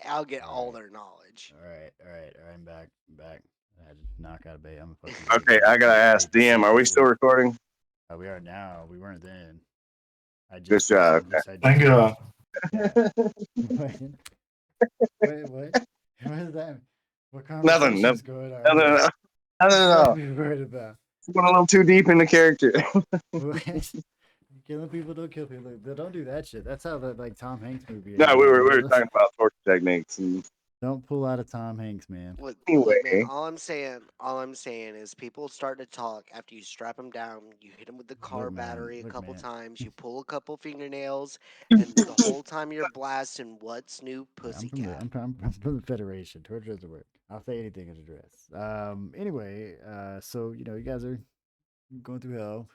I'll get All all right. their knowledge. All right. All right. All right. I'm back. I'm back. I had to knock out a bait. I'm a fucking Okay, I gotta ask DM. Are we still bait. recording? We are now. We weren't then. I Good just job. I Thank just you. yeah. Wait, what? What is that? What Nothing. conversation No, is going on no, no, here? no, no, What's no, that no. we worried about? Went a little too deep into character. What? Killing people don't kill people. Don't do that shit. That's how the like Tom Hanks movie No, ended. we were talking about torture techniques. And Don't pull out a Tom Hanks, man. Look, man. anyway, All I'm saying is people start to talk after you strap them down. You hit them with the car battery a Look, couple man. times. You pull a couple fingernails, and the whole time you're blasting "What's New, I'm from the Pussycat." I'm from the Federation. Torture doesn't work. I'll say anything as a dress. Anyway, so you guys are going through hell.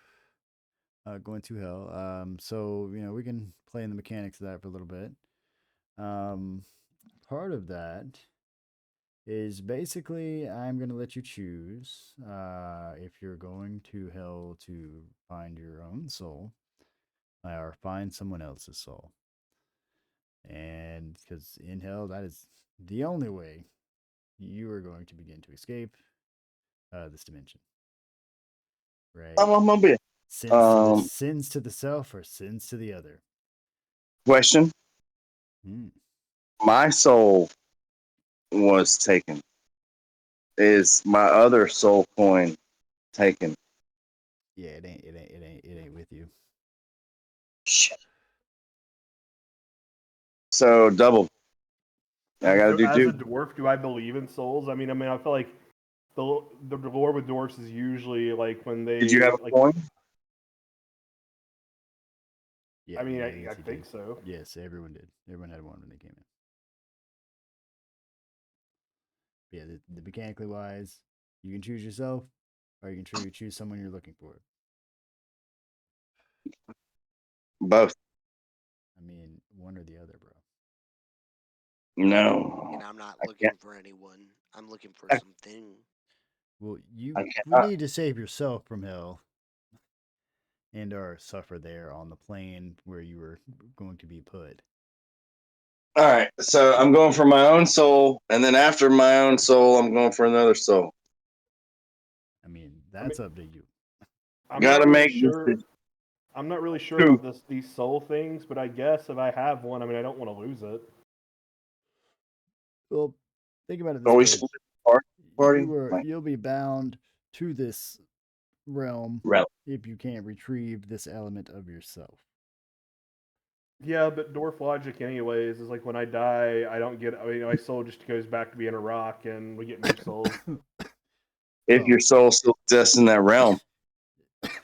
Going to hell. So we can play in the mechanics of that for a little bit. Um, Part of that is basically I'm going to let you choose if you're going to hell to find your own soul or find someone else's soul. And because in hell, that is the only way you are going to begin to escape this dimension, right? I'm gonna be. Sins to the self or sins to the other. Question. Hmm. My soul was taken. Is my other soul coin taken? Yeah, it ain't with you. Shit. So double. I gotta So do as a two. dwarf, do I believe in souls? I feel like the lore with dwarfs is usually like when Did you they have a like. coin? Yeah, I yes, you think did. so. Yes, everyone did. Everyone had one when they came in. Yeah, the mechanically wise, you can choose yourself, or you can choose someone you're looking for. Both. I mean, one or the other, bro. No, And I'm not I can't. looking for anyone. I'm looking for I, something. Well, I you would cannot. need to save yourself from hell and or suffer there on the plane where you were going to be put. All right, so I'm going for my own soul, and then after my own soul, I'm going for another soul. I mean, I mean, that's up to you. I'm not Gotta really make this sure. I'm not really sure two. about these soul things, but I guess if I have one, I don't want to lose it. Well, think about it Are this we way: split party? Like, you'll be bound to this realm rel- if you can't retrieve this element of yourself. Yeah, but dwarf logic, anyways, is like when I die, I don't get. My soul just goes back to being a rock, and we get new souls. if Well, your soul still exists in that realm.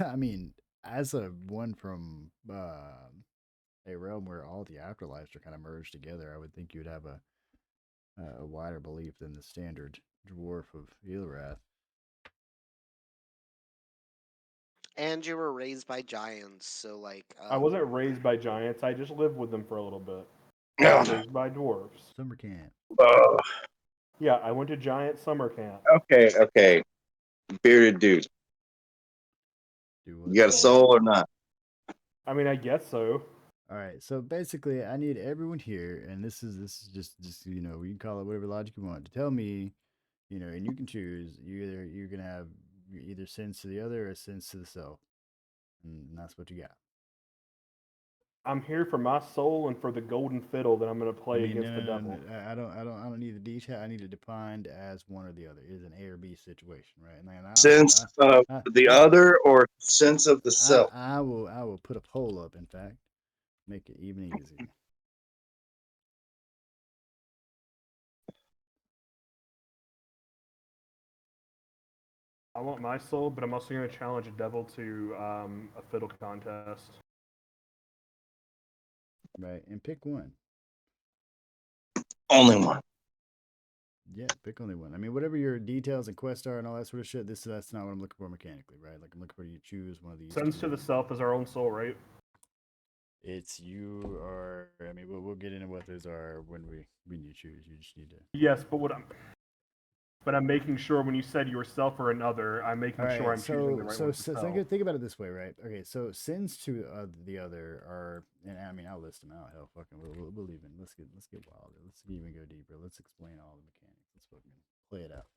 I mean, as a one from a realm where all the afterlives are kind of merged together, I would think you'd have a wider belief than the standard dwarf of Elorath. And you were raised by giants, so like, I wasn't raised by giants. I just lived with them for a little bit. I was Ugh. raised by dwarves. Summer camp. Ugh. Yeah, I went to giant summer camp. Okay. Bearded dude, Do you what? got a Sorry. soul or not? I guess so. All right. So basically, I need everyone here, and this is just you can call it whatever logic you want to tell me, and you can choose. You're gonna have either sins to the other or sins to the self, and that's what you got. I'm here for my soul and for the golden fiddle that I'm going to I play mean, against the devil. no. I don't need the detail. I need it defined as one or the other. It is an A or B situation, right? And then Sense of the other or sense of the self? I will put a poll up. In fact, make it even easier. I want my soul, but I'm also going to challenge a devil to a fiddle contest. Right, and pick one. Only one. Yeah, pick only one. I mean, whatever your details and quests are and all that sort of shit. That's not what I'm looking for mechanically, right? Like I'm looking for you to choose one of these Sends to two. the self is our own soul, right? It's you are. I mean, we'll get into what those are when you choose. You just need to. Yes, but but I'm making sure when you said yourself or another, I'm making All sure right, I'm choosing the right one for self. think about it this way, right? Okay, so sins to the other are, and I mean, I'll list them out. Hell, fucking, we'll even let's get wilder. Let's even go deeper. Let's explain all the mechanics. Let's fucking play it out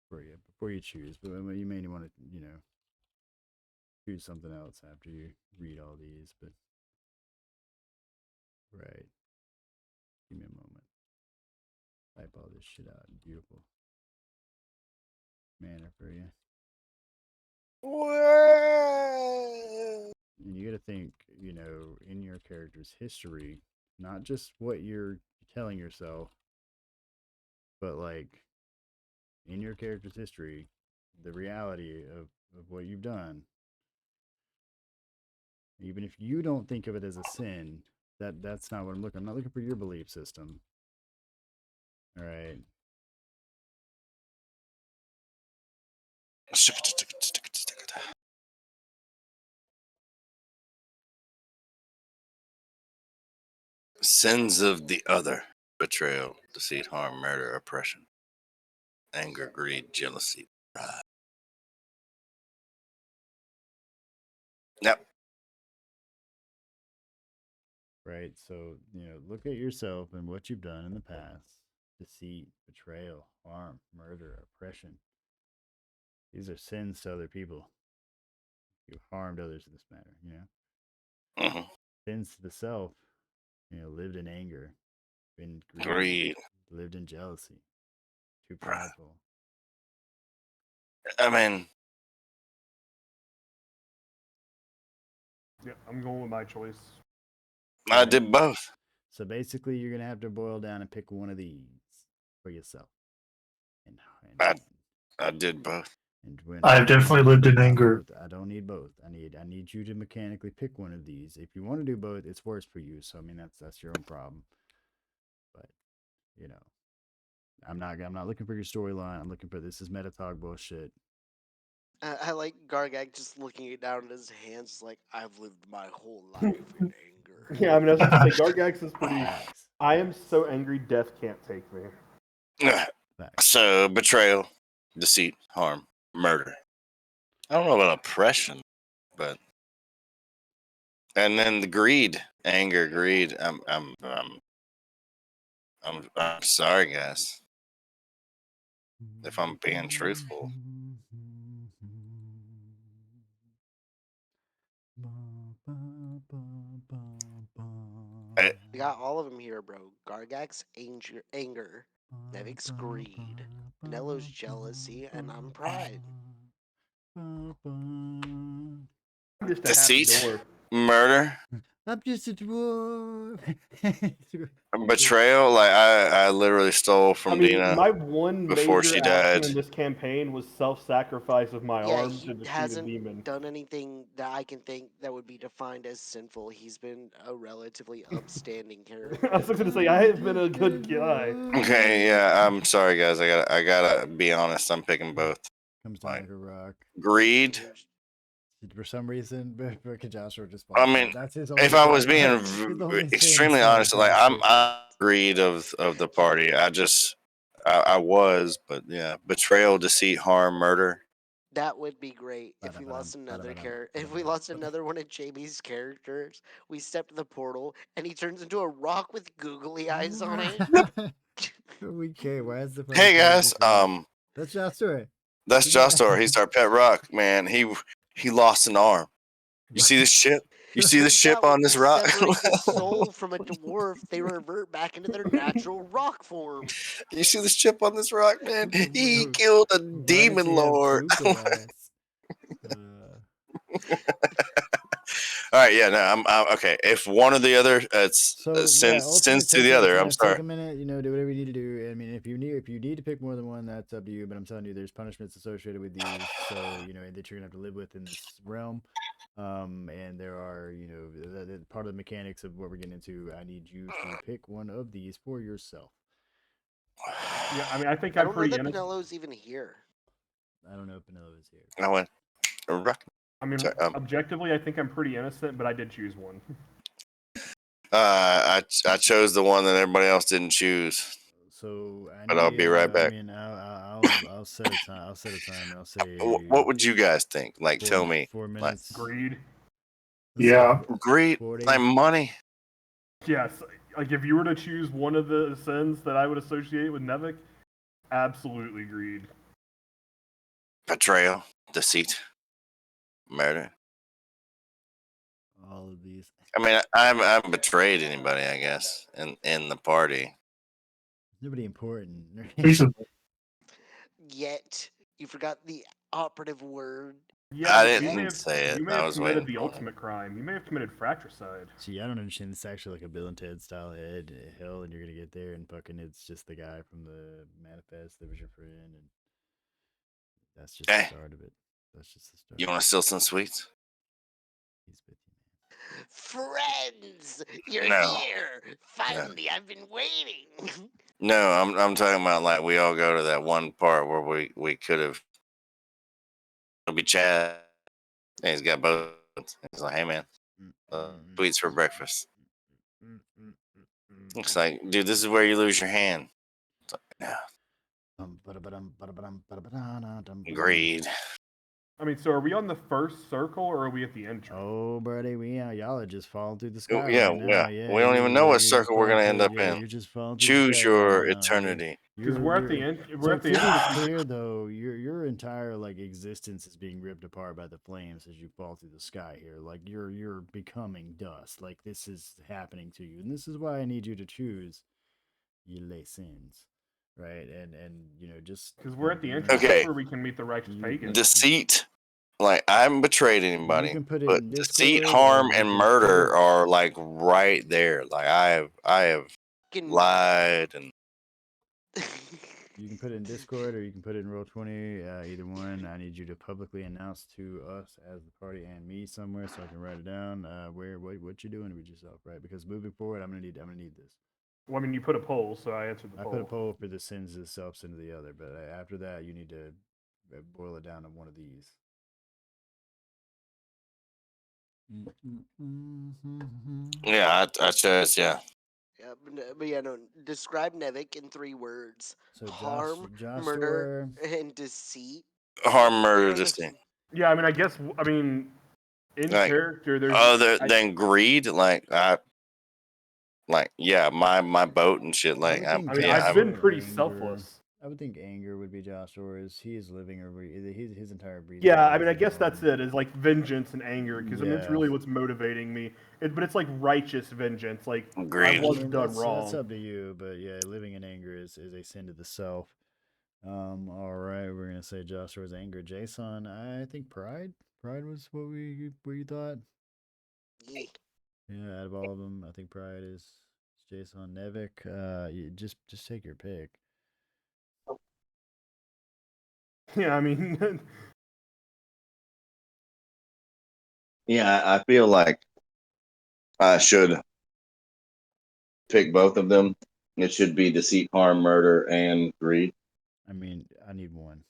for you before you choose. But you may want to, choose something else after you read all these. But right, give me a moment. Type all this shit out in beautiful manner for you. And you got to think, in your character's history, not just what you're telling yourself, but like in your character's history, the reality of what you've done. Even if you don't think of it as a sin, that's not what I'm looking. I'm not looking for your belief system. All right. Sins of the other: betrayal, deceit, harm, murder, oppression, anger, greed, jealousy, pride. Yep. Right. So, look at yourself and what you've done in the past. Deceit, betrayal, harm, murder, oppression. These are sins to other people. You've harmed others in this manner, Mm-hmm. Sins to the self, lived in anger, been Greed. lived in jealousy, too Pride. prideful. I mean, Yeah, I'm going with my choice. I Right. did both. So basically, you're gonna have to boil down and pick one of these for yourself. And I did both. and when I've definitely lived in anger. I don't need both. I need you to mechanically pick one of these. If you want to do both, it's worse for you. So I mean, that's your own problem. But I'm not looking for your storyline. I'm looking for this is meta talk bullshit. I like Gargak just looking it down in his hands, like I've lived my whole life in anger. Yeah, I mean, I was just gonna say, Gargax is pretty. Facts. I am so angry, death can't take me. Facts. So, betrayal, deceit, harm, murder. I don't know about oppression, but and then the greed, anger, greed. I'm sorry, guys. If I'm being truthful, We got all of them here, bro. Gargak's anger, Nevik's greed, Vanello's jealousy, and I'm pride. I'm just a deceit, happy dwarf. murder, I'm just a dwarf. betrayal. Like I literally stole I from mean, Dina my one before major she action died. in this campaign was self-sacrifice of my Yeah, arm he to defeat a hasn't demon. done anything that I can think that would be defined as sinful. He's been a relatively upstanding character. I was going to say I have been a good guy. Okay, yeah, I'm sorry, guys. I gotta be honest. I'm picking both. Comes down Like like a rock. greed. For some reason, Joshua just I falls. mean, That's his if only I was sin. being His only sin extremely is honest, like I'm shit. greed of the party. I was, but yeah, betrayal, deceit, harm, murder. That would be great if we lost another one of JB's characters. We step to the portal and he turns into a rock with googly eyes on it. We can't. Why is the Hey guys, that's Joshua. that's Jostor. He's our pet rock, man. He lost an arm. You see this ship? You see the ship Yeah, on when this you rock? separate the soul from a dwarf, they revert back into their natural rock form. You see this chip on this rock, man? He killed a Why does demon he have lord. googly eyes? All right, yeah, no, I'm okay. If one or the other, it's sends to the other. I'm sorry. Take a minute, do whatever you need to do. I mean, if you need to pick more than one, that's up to you. But I'm telling you, there's punishments associated with these, so that you're gonna have to live with in this realm. And there are, part of the mechanics of what we're getting into. I need you to pick one of these for yourself. Yeah, I mean, I think I I'm don't know pretty that innocent. Penelo's even here. I don't know if Vanilla is here. I went rock. I mean, Sorry, objectively, I think I'm pretty innocent, but I did choose one. I chose the one that everybody else didn't choose. So But I'll be right back. I mean, I'll set a time. I'll set a timer. I'll say What would you guys think? Like, tell me. 4 Like, minutes. Greed. Let's say Yeah. greed, 40. like money. Yes. Like if you were to choose one of the sins that I would associate with Nevik, absolutely greed. Betrayal, deceit, murder. All of these. I mean, I haven't betrayed anybody, I guess, in the party. Nobody important. Recently. Yet you forgot the operative word. Yeah, I but didn't say it. you may I have was committed waiting the for it. ultimate crime. You may have committed fratricide. See, I don't understand. It's actually like a Bill and Ted style hell, and you're gonna get there, and fucking, it's just the guy from the manifest that was your friend, and that's just the Hey, start of it. That's just the start. you want to steal some sweets? He's with you, man. Friends, you're No. here. Finally, I've been waiting. No, I'm talking about like we all go to that one part where we could have. It'll be Chad. And he's got both. He's like, hey man, sweets for breakfast. It's like, dude, this is where you lose your hand. It's like, no. Agreed. I mean, so are we on the first circle or are we at the entry? Oh, buddy, y'all are just falling through the sky Yeah, right now. Yeah, we don't even know what you're circle we're falling gonna end through- up yeah, in. You're just falling through Choose the sky your right now. eternity. Because we're at the end. We're So at the to end. be clear, though, your entire like existence is being ripped apart by the flames as you fall through the sky here. Like you're becoming dust. Like this is happening to you, and this is why I need you to choose your lay sins, right? And just Because we're at the entrance. Okay. That's where we can meet the righteous pagan. Deceit. Like I haven't betrayed You anybody, can put it but in deceit, Discord, or harm, you and can murder put it- are like right there. Like I have Can- lied and You can put it in Discord, or you can put it in Roll20. Either one. I need you to publicly announce to us as the party and me somewhere, so I can write it down. What you're doing with yourself, right? Because moving forward, I'm gonna need this. Well, I mean, you put a poll, so I answered the I poll. put a poll for the sins of the self, sin of the other, but after that, you need to boil it down to one of these. yeah, I chose Yeah, but yeah, no. Describe Nevik in 3 words: So harm, Josh murder, and deceit. harm, murder, Or deceit. Yeah, I mean, I guess. I mean, in Like, character, there's other than greed, like yeah, my boat and shit. Like would think I mean, yeah, I've been pretty anger- selfless. I would think anger would be Josh, or is he is living or his entire breed. Yeah, I mean, I guess that's it. Is like vengeance and anger, because I mean, it's Yeah. really what's motivating me. But it's like righteous vengeance. Like Agreed. I was done that's wrong. up to you, but yeah, living in anger is a sin to the self. All right, we're gonna say Joshua's anger. Jason, I think pride. Pride was what you thought. Yeah. Yeah, out of all of them, I think pride is Jason. Nevik. You just take your pick. Yeah, I mean, yeah. I feel like I should pick both of them. It should be deceit, harm, murder, and greed. I mean, I need one.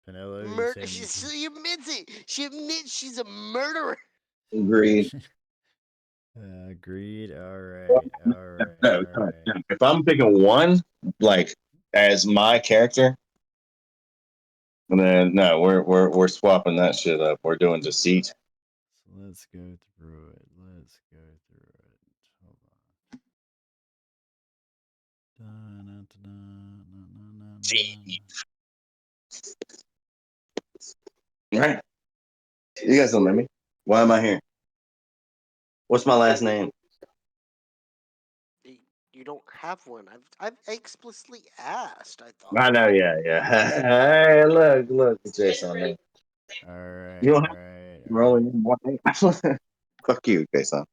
Penelo, Murder. She admits it. She admits she's a murderer. Greed. Greed. All right. No, if I'm picking one, like as my character, then no, we're swapping that shit up. We're doing deceit. So let's go through it. Hold Right? You guys don't know me. Why am I here? What's my last name? You don't have one. I've explicitly asked. I thought. I know, yeah. Hey, look, Jason. Man. on. All right. You don't All have right. rolling in one name. Fuck you, Jason.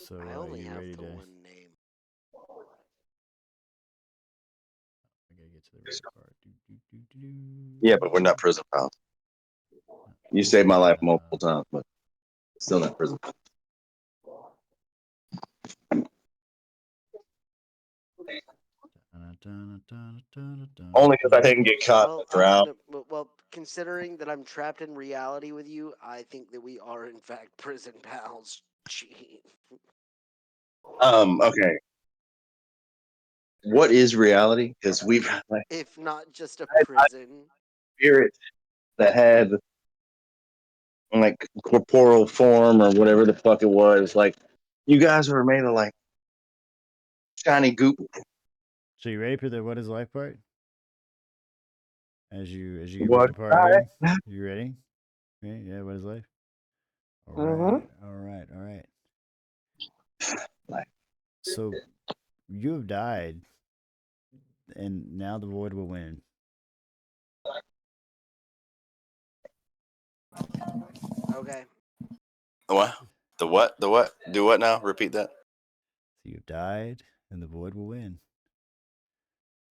So I only you have ready the to? one name. I gotta get to the right part. Yeah, but we're not prison pals. You saved my life multiple times, but still not prison pals. Only because I didn't get caught in the drought. Well, considering that I'm trapped in reality with you, I think that we are in fact prison pals, Chief. Okay. what is reality? Because we've like If not just a I prison. spirit that had like corporeal form or whatever the fuck it was. Like you guys were made of like shiny goop. So you ready for the what is life part? As you get ready What? to part here, you ready? Okay, yeah. What is life? All right, all right, all right. Like, So you have died, and now the void will win. Okay. the what? The what? The what? Do what now? Repeat that. So you've died, and the void will win.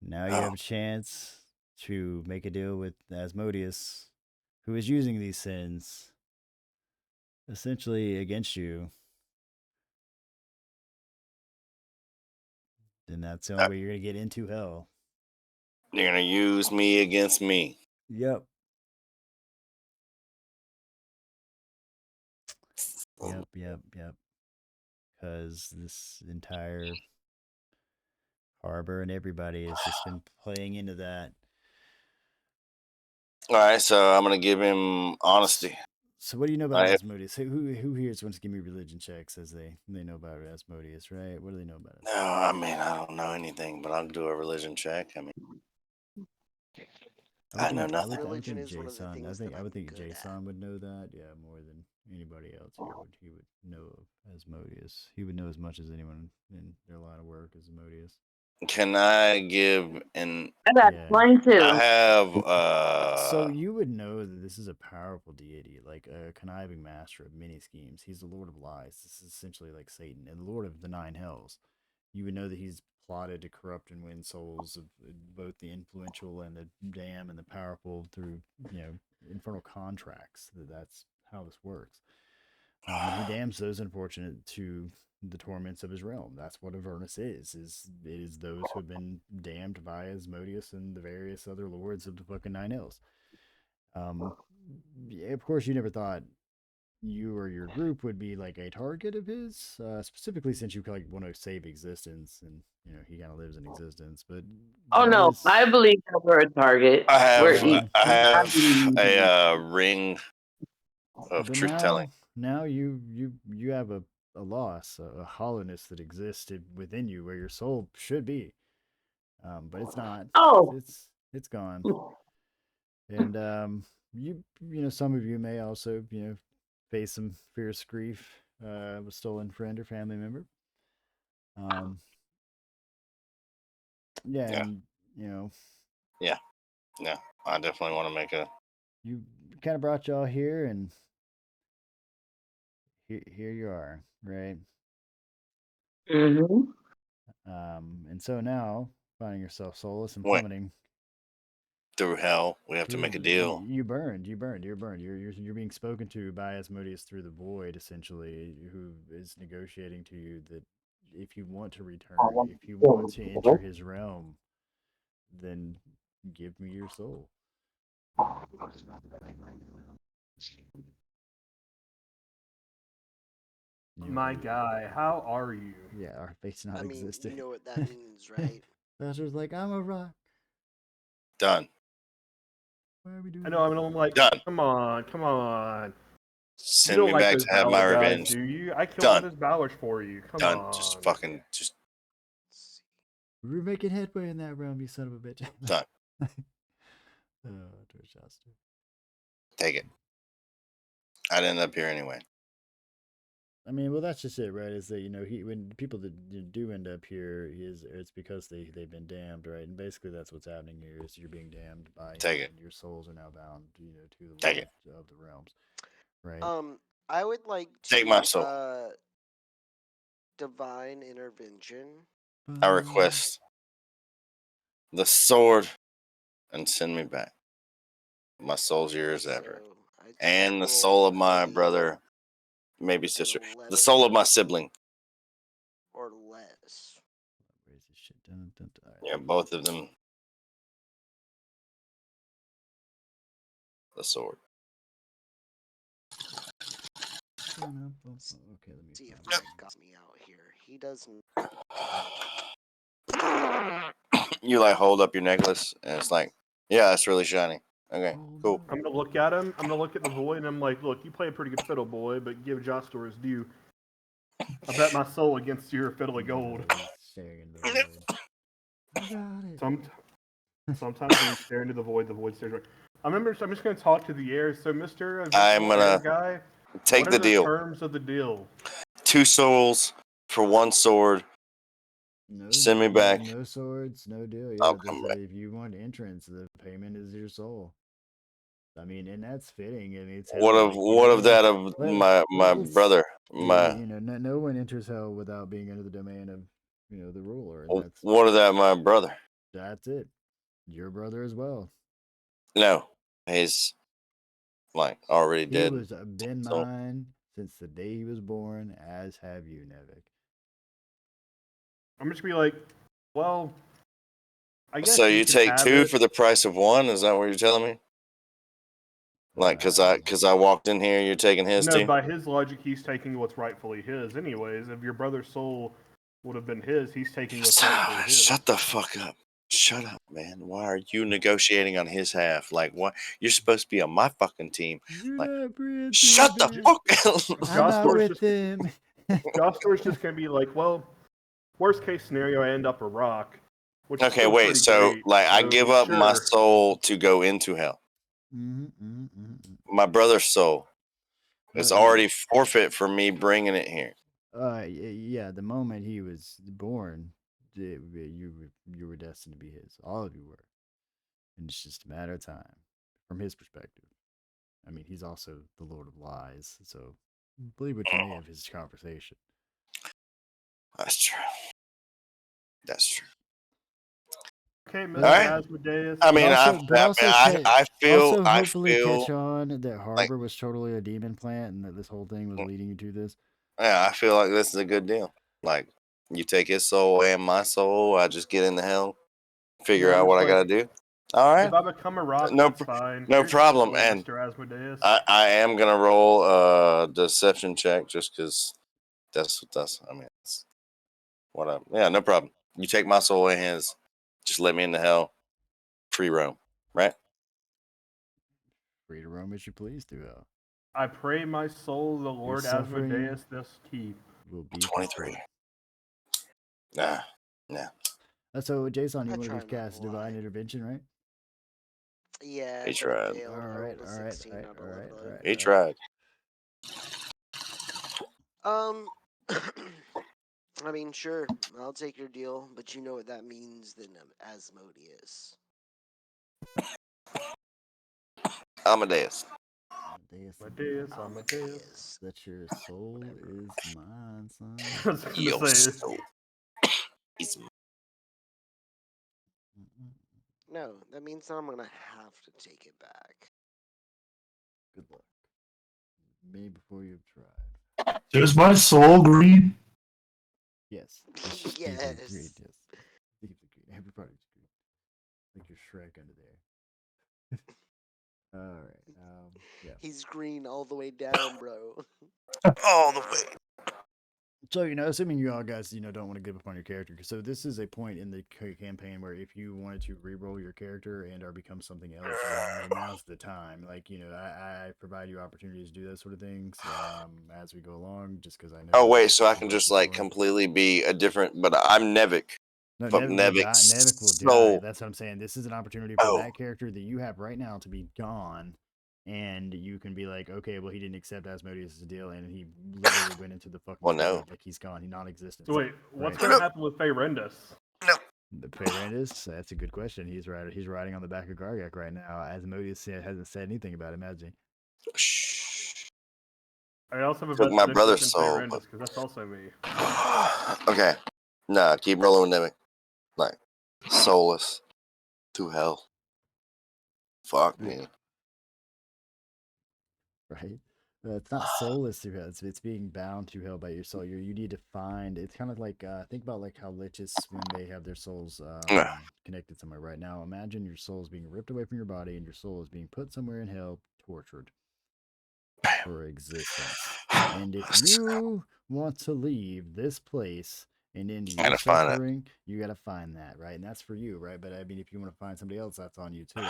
Now you Oh. have a chance to make a deal with Asmodeus, who is using these sins essentially against you. Then that's the only way you're gonna get into hell. You're gonna use me against me. Yep. Yep. Because this entire harbor and everybody has just been playing into that. All right, so I'm gonna give him honesty. So what do you know about Asmodeus? Who here wants to give me religion checks as they know about Asmodeus, right? What do they know about it? No, I mean I don't know anything, but I'll do a religion check. I mean, I know nothing. Religion is one of the things that I would I'm think good Jason would know that. Yeah, more than anybody else here would. He would know of Asmodeus. He would know as much as anyone in their line of work as Asmodeus. Can I give an? I got mine too. I have. So you would know that this is a powerful deity, like a conniving master of many schemes. He's the Lord of Lies. This is essentially like Satan and the Lord of the Nine Hells. You would know that he's plotted to corrupt and win souls of both the influential and the damned and the powerful through, infernal contracts. That's how this works. And he damns those unfortunate to the torments of his realm. That's what Avernus is. It is those who have been damned by Asmodeus and the various other lords of the fucking Nine Hells. Of course, you never thought you or your group would be like a target of his, specifically since you like want to save existence, and he kind of lives in existence. But oh no, I believe that we're a target. I have a ring of but truth telling. now you have a loss, a hollowness that exists within you where your soul should be, but it's not. Oh, it's gone. And some of you may also face some fierce grief of a stolen friend or family member. And yeah, I definitely want to make a. You kind of brought y'all here, and here you are, right? Mm-hmm. And so now, finding yourself soulless and Wait. plummeting Through hell, we have to make a deal. You're burned. You're being spoken to by Asmodeus through the void, essentially, who is negotiating to you that if you want to return, if you want to enter his realm, then give me your soul. My guy, how are you? Yeah, our fate's not existed. You know what that means, right? Bowser's like, I'm a rock. Done. Why are we doing I know. I'm like, done. Come on. Send me back to have my revenge. Do you? I killed Done. those Balors for you. Come on. Just fucking just. We're making headway in that realm, you son of a bitch. Done. Dorchester. Take it. I'd end up here anyway. I mean, well, that's just it, right? Is that when people that do end up here, it's because they've been damned, right? And basically, that's what's happening here is you're being damned by Take him, it. and your souls are now bound, to the Take Lord it. of the realms, right? I would like to take my soul. Divine intervention. I request the sword and send me back. My soul's yours ever. And the soul of my brother, maybe sister. The soul of my sibling. Or less. Yeah, both of them. The sword. Okay, let me see if Mike got me out here. He doesn't. You like hold up your necklace, and it's like, yeah, it's really shiny. Okay, cool. I'm gonna look at him. I'm gonna look at the void, and I'm like, look, you play a pretty good fiddle, boy, but give Jostor his due. I bet my soul against your fiddle of gold. Sometimes when you stare into the void stares right. I'm just gonna talk to the air. So, Mr. I'm gonna guy, take the deal. Terms of the deal. 2 souls for 1 sword. No, Send me back. No swords, no deal. Yeah, I'll come back. if you want entrance, the payment is your soul. I mean, and that's fitting. And it's What of that of my brother? No one enters hell without being under the domain of the ruler. And what of that my brother? That's it. Your brother as well. No, he's already dead. He was been mine since the day he was born, as have you, Nevik. I'm just gonna be like, well, I guess. So you take 2 for the price of 1? Is that what you're telling me? Because I walked in here, you're taking his too? No, by his logic, he's taking what's rightfully his. Anyways, if your brother's soul would have been his, he's taking what's rightfully his. Shut the fuck up. Shut up, man. Why are you negotiating on his half? What? You're supposed to be on my fucking team. Shut the fuck up. I'm not with him. Jostor's just gonna be like, well, worst case scenario, I end up a rock. Okay, wait. So, I give up my soul to go into hell. My brother's soul is already forfeit for me bringing it here. Yeah. The moment he was born, you were destined to be his. All of you were, and it's just a matter of time, from his perspective. I mean, he's also the Lord of Lies, so believe what you may of his conversation. That's true. That's true. Okay, Mr. Asmodeus. I mean, I feel. Catch on that Harbor was totally a demon plant, and that this whole thing was leading you to this. Yeah, I feel like this is a good deal. You take his soul and my soul, I just get into hell, figure out what I gotta do. All right. If I become a rock, that's fine. No problem. Soul, And Mr. Asmodeus. I am gonna roll a deception check just because that's. I mean, it's what I. Yeah, no problem. You take my soul in his. Just let me into hell. Free roam, right? Free to roam as you please, through hell. I pray my soul, the Lord Asmodeus, this keep. Will be 23. Nah. So, Jason, you want to cast Divine Intervention, right? Yeah. He tried. All right. He tried. I mean, sure, I'll take your deal, but you know what that means then, Asmodeus. Amadeus. That your soul is mine, son. Your soul is mine. No, that means I'm gonna have to take it back. Good luck. Maybe before you've tried. Is my soul green? Yes. Yes. Green, yes. I think it's green. Everybody's green. Like your Shrek under there. All right. Yeah. He's green all the way down, bro. All the way. So, assuming you all guys, don't want to give up on your character. So this is a point in the campaign where if you wanted to re-roll your character and or become something else, now's the time. I provide you opportunities to do those sort of things as we go along, just because I know. Oh, wait, so I can just, completely be a different, but I'm Nevik. No, Nevik will die. That's what I'm saying. This is an opportunity for that character that you have right now to be gone. And you can be like, okay, well, he didn't accept Asmodeus' deal, and he literally went into the fucking void, like he's gone, he's non-existent. So wait, what's gonna happen with Fayrendus? No. The Fayrendus? That's a good question. He's riding on the back of Gargak right now. Asmodeus hasn't said anything about him, has he? Shh. I also have Took my brother's soul, because that's also me. Okay. Nah, keep rolling with Nevik. Soulless to hell. Fuck me. Right? It's not soulless through hell. It's being bound to hell by your soul. You need to find. It's kind of like think about how liches when they have their souls connected somewhere. Right now, imagine your soul is being ripped away from your body, and your soul is being put somewhere in hell, tortured for existence. And if you want to leave this place and into I your gotta find it. suffering, you got to find that, right? And that's for you, right? But I mean, if you want to find somebody else, that's on you too.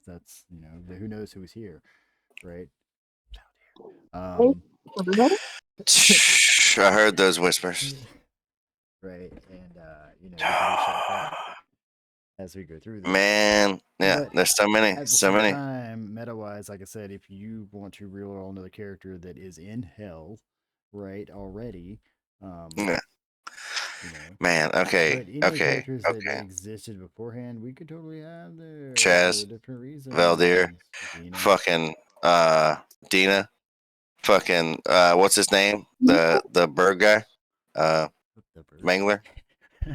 That's who knows who's here, right? Um, I heard those whispers. right, and you can do shit like that as we go through this. Man, yeah, But there's so many, at the so same many. time, meta wise, like I said, if you want to reroll another character that is in hell, right, already, Yeah. you know. Man, okay, But any of the okay, characters that okay. existed beforehand, we could totally have there Chaz, for different Valdir, reasons. Dina, fucking Dina, fucking what's his name? The bird guy, the bird. Mangler, uh,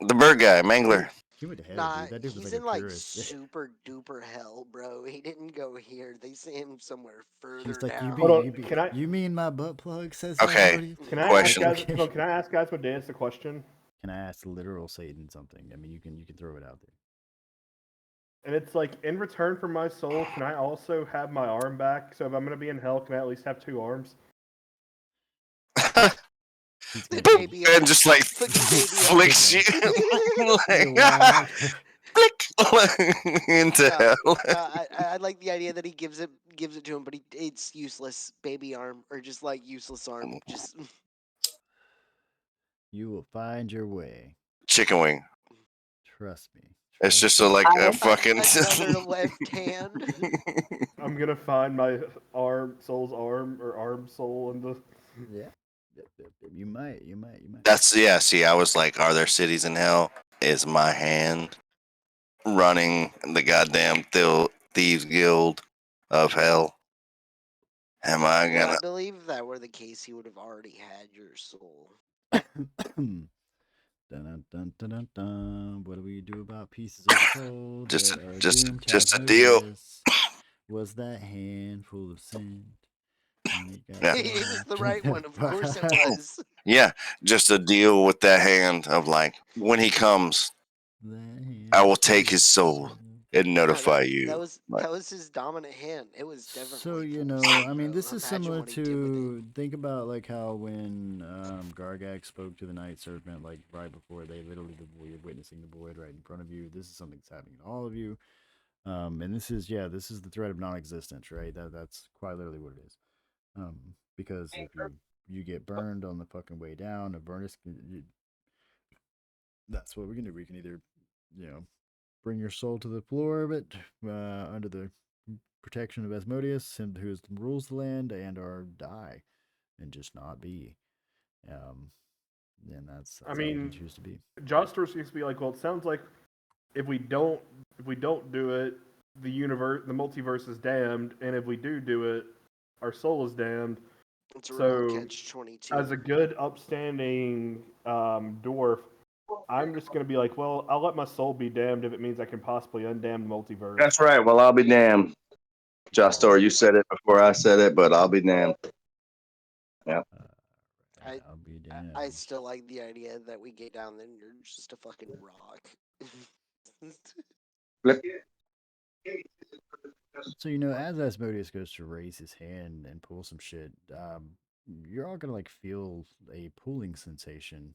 the bird guy, Mangler. he went to hell, Nah, dude. That dude was he's like a in like purist. super duper hell, bro. He didn't go here. They sent him somewhere further He's like, down. Hold on, can I you mean my butt plug says Okay, Asmodeus? can I ask question. guys? Okay. Hold on, can I ask guys with Dance a question? Can I ask literal Satan something? I mean, you can throw it out there. And it's like, in return for my soul, can I also have my arm back? So if I'm gonna be in hell, can I at least have 2 arms? He's The gonna baby And arm. just like Put the baby flicks you walk. flick into hell. I like the idea that he gives it to him, but it's useless. Baby arm or just like useless arm. Just You will find your way. Chicken wing. Trust me. It's Trust just me. like a fucking another left hand. I'm gonna find my soul's arm, or arm soul in the. Yeah. You might. That's yeah. See, I was like, are there cities in hell? Is my hand running the goddamn thieves guild of hell? Am I Well, I gonna? believe if that were the case, he would have already had your soul. Dun, dun, dun, dun, dun, dun. What do we do about pieces of soul Just that are just doomed to just a deal. Asmodeus? Was that hand full of scent? And it got Yeah. It was the dropped right in one. Of course it fire. was. Yeah, just a deal with that hand of like when he comes, That hand I will was take full his of soul scent. and No, notify you. Like, that was his dominant hand. It was So definitely full of scent, I mean, bro. this is Imagine similar what he did with it. to think about like how when Gargak spoke to the Night Serpent, like right before they literally you're witnessing the void right in front of you. This is something that's happening to all of you, and this is the threat of non-existence, right? That's quite literally what it is. Because if you get burned on the fucking way down, a furnace, that's what we can do. We can either, bring your soul to the floor of it under the protection of Asmodeus, him who rules the land, and or die and just not be. Um, and that's I how you can mean, choose to be. Joster seems to be like, well, it sounds like if we don't do it, the multiverse is damned, and if we do it, our soul is damned. It's a So, real catch-22. as a good, upstanding dwarf, I'm just gonna be like, well, I'll let my soul be damned if it means I can possibly undamn the multiverse. that's right. Well, I'll be damned. Jostor, you said it before I said it, but I'll be damned. Yeah. I'll be damned. I still like the idea that we get down there and you're just a fucking rock. Flip. So as Asmodeus goes to raise his hand and pull some shit, you're all gonna like feel a pulling sensation,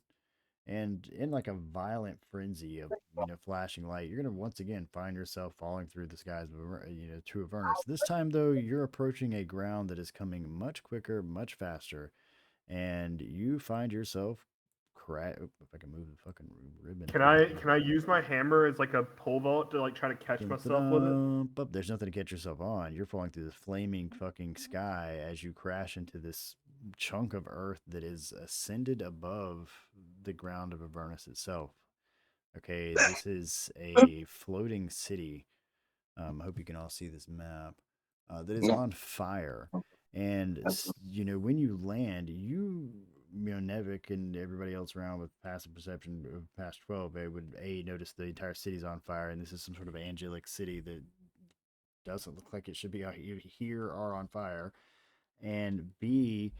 and in like a violent frenzy of flashing light, you're gonna once again find yourself falling through the skies of to Avernus. This time though, you're approaching a ground that is coming much quicker, much faster, and you find yourself if I can move the fucking ribbon. Can I use my hammer as like a pole vault to like try to catch myself with it? But there's nothing to catch yourself on. You're falling through the flaming fucking sky as you crash into this chunk of earth that is ascended above the ground of Avernus itself. Okay, this is a floating city. I hope you can all see this map that is on fire. And when you land, Nevik and everybody else around with passive perception of past 12, they would notice the entire city's on fire, and this is some sort of angelic city that doesn't look like it should be out here or on fire. And B,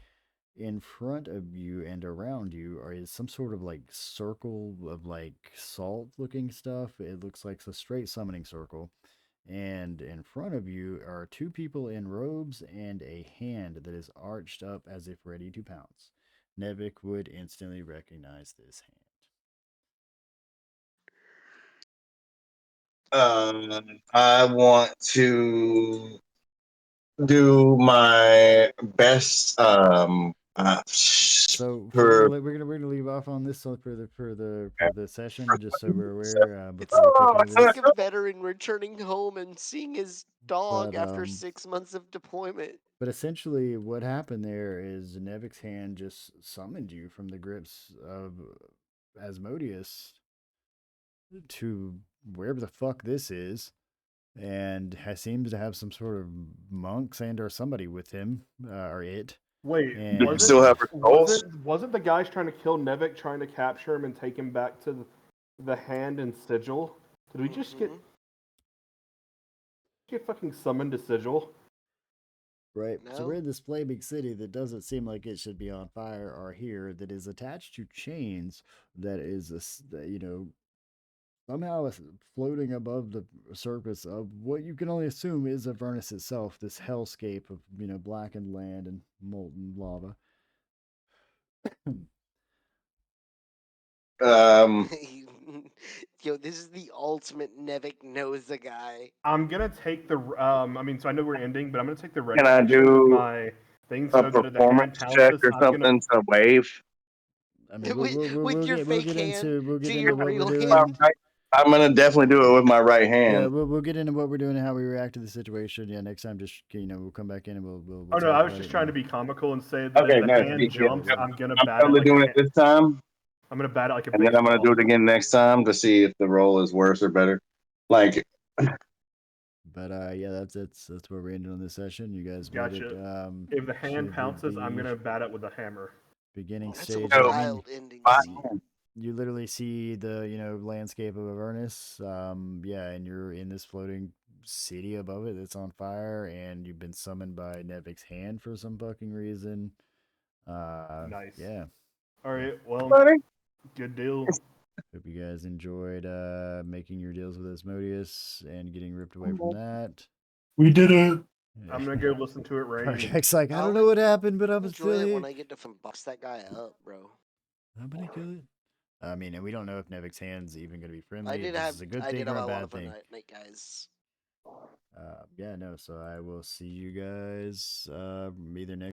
in front of you and around you is some sort of like circle of like salt looking stuff. It looks like a straight summoning circle. And in front of you are 2 people in robes and a hand that is arched up as if ready to pounce. Nevik would instantly recognize this hand. I want to do my best. So For we're gonna leave off on this for the session, just so we're aware before we pick into It's like this. a veteran returning home and seeing his dog But after 6 months of deployment. But essentially, what happened there is Nevik's hand just summoned you from the grips of Asmodeus to wherever the fuck this is, and seems to have some sort of monks and or somebody with him, or it. Wait, And do you still have her souls? wasn't the guys trying to kill Nevik trying to capture him and take him back to the hand and sigil? Did we just get fucking summoned to sigil? Right. So No. we're in this flaming city that doesn't seem like it should be on fire or here, that is attached to chains, that is, somehow floating above the surface of what you can only assume is Avernus itself, this hellscape of, blackened land and molten lava. Yo, this is the ultimate Nevik knows a guy. I'm gonna take the so I know we're ending, but I'm gonna take the Can I recognition with do my thing a so that if the hand performance check pounces, or I'm gonna. something to wave? I mean, With your fake hand we'll get to into your what we're real doing. hand. I'm gonna definitely do it with my right Yeah, hand. we'll get into what we're doing and how we react to the situation. Yeah, next time, just we'll come back in and we'll Oh no, talk I was about just it trying to and- be comical and say that Okay, if the nice. hand jumps, I'm gonna bat it totally like doing it this time, I'm gonna bat it like a and then I'm gonna baseball. do it again next time to see if the roll is worse or better. Like, But yeah, that's where we're ending on this session. You guys made Gotcha. it. If the hand to pounces, I'm the gonna bat it with a hammer. beginning That's a stage. wild ending scene. You literally see the landscape of Avernus. Yeah, and you're in this floating city above it that's on fire, and you've been summoned by Nevik's hand for some fucking reason. Nice. Yeah. All right. Well, good deal. Hope you guys enjoyed making your deals with Asmodeus and getting ripped away from that. we did it. I'm gonna go listen to it rain. Project's like, I don't know what happened, but I'm still Enjoy it here. when I get to box that guy up, bro. I'm gonna kill it. I mean, and we don't know if Nevik's hand's even gonna be friendly. I If did this have is a good I thing did or have a a lot bad of fun thing. night, guys. Yeah, no. So I will see you guys either next.